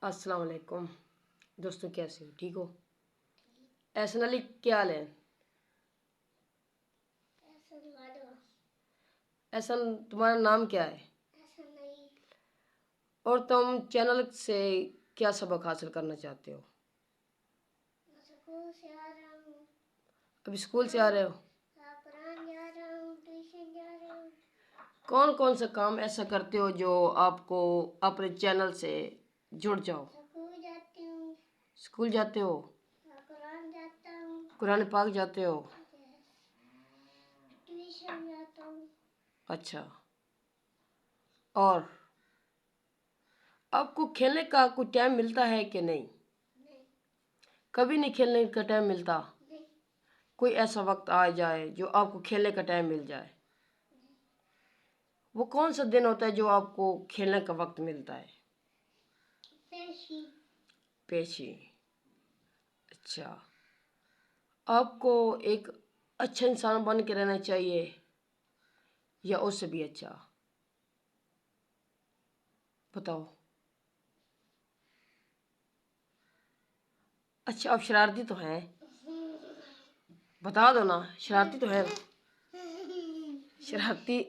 السلام علیکم دوستوں، کیسے ہو؟ ٹھیک ہو؟ احسن علی، کیا حال ہے؟ احسن، تمہارا نام کیا ہے؟ اور تم چینل سے کیا سبق حاصل کرنا چاہتے ہو؟ اب اسکول سے آ رہے ہو؟ کون کون سا کام ایسا کرتے ہو جو آپ کو اپنے چینل سے جڑ جاؤ؟ اسکول جاتے ہو؟ قرآن پاک جاتے ہو؟ اچھا، اور آپ کو کھیلنے کا کوئی ٹائم ملتا ہے کہ نہیں؟ کبھی نہیں کھیلنے کا ٹائم ملتا؟ کوئی ایسا وقت آ جائے جو آپ کو کھیلنے کا ٹائم مل جائے؟ وہ کون سا دن ہوتا ہے جو آپ کو کھیلنے کا وقت ملتا ہے؟ پیشی۔ اچھا، آپ کو ایک اچھا انسان بن کے رہنا چاہیے یا اس سے بھی اچھا؟ بتاؤ۔ اچھا، آپ شرارتی تو ہیں، بتا دو نا، شرارتی تو ہے؟ شرارتی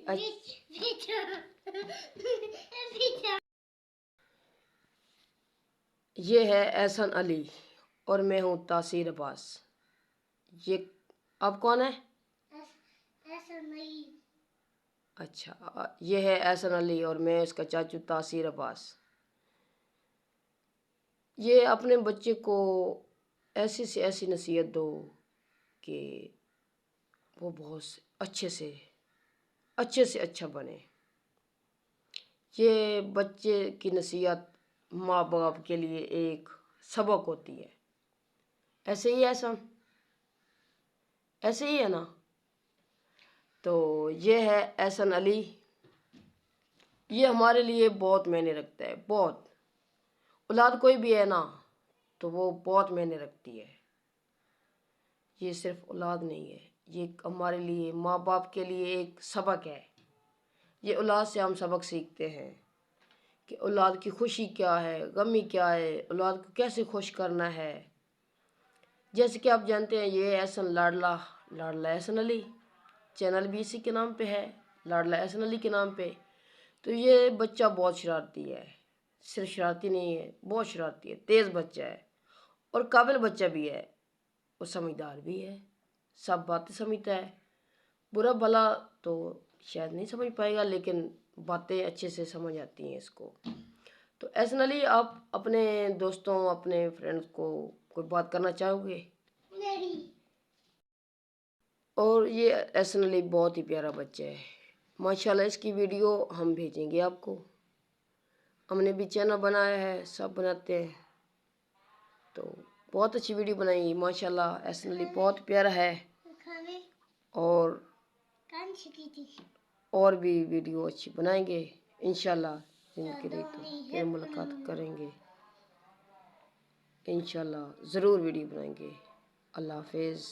یہ ہے احسن علی اور میں ہوں تاثیر عباس۔ یہ آپ کون ہیں؟ اچھا، یہ ہے احسن علی اور میں اس کا چاچو تاثیر عباس۔ یہ اپنے بچے کو ایسی سے ایسی نصیحت دو کہ وہ بہت اچھے سے اچھا بنے۔ یہ بچے کی نصیحت ماں باپ کے لیے ایک سبق ہوتی ہے۔ ایسے ہی ہے نا؟ تو یہ ہے احسن علی، یہ ہمارے لیے بہت معنی رکھتا ہے، بہت۔ اولاد کوئی بھی ہے نا تو وہ بہت معنی رکھتی ہے۔ یہ صرف اولاد نہیں ہے، یہ ہمارے لیے ماں باپ کے لیے ایک سبق ہے۔ یہ اولاد سے ہم سبق سیکھتے ہیں کہ اولاد کی خوشی کیا ہے، غمی کیا ہے، اولاد کو کیسے خوش کرنا ہے۔ جیسے کہ آپ جانتے ہیں، یہ احسن لاڈلا احسن علی چینل بھی اسی کے نام پہ ہے، لاڈلا احسن علی کے نام پہ۔ تو یہ بچہ بہت شرارتی ہے، صرف شرارتی نہیں ہے، بہت شرارتی ہے، تیز بچہ ہے اور قابل بچہ بھی ہے، اور سمجھدار بھی ہے، سب باتیں سمجھتا ہے۔ برا بھلا تو شاید نہیں سمجھ پائے گا، لیکن باتیں اچھے سے سمجھ آتی ہیں اس کو۔ تو احسن علی، آپ اپنے دوستوں، اپنے فرینڈز کو کوئی بات کرنا چاہو گے؟ اور یہ احسن علی بہت ہی پیارا بچہ ہے، ماشاءاللہ۔ اس کی ویڈیو ہم بھیجیں گے آپ کو، ہم نے بھی چینل بنایا ہے، سب بناتے ہیں، تو بہت اچھی ویڈیو بنائیں گی ماشاءاللہ۔ احسن علی بہت پیارا ہے، اور بھی ویڈیو اچھی بنائیں گے انشاءاللہ، زندگی رہی تو پھر ملاقات کریں گے انشاءاللہ، ضرور ویڈیو بنائیں گے۔ اللہ حافظ۔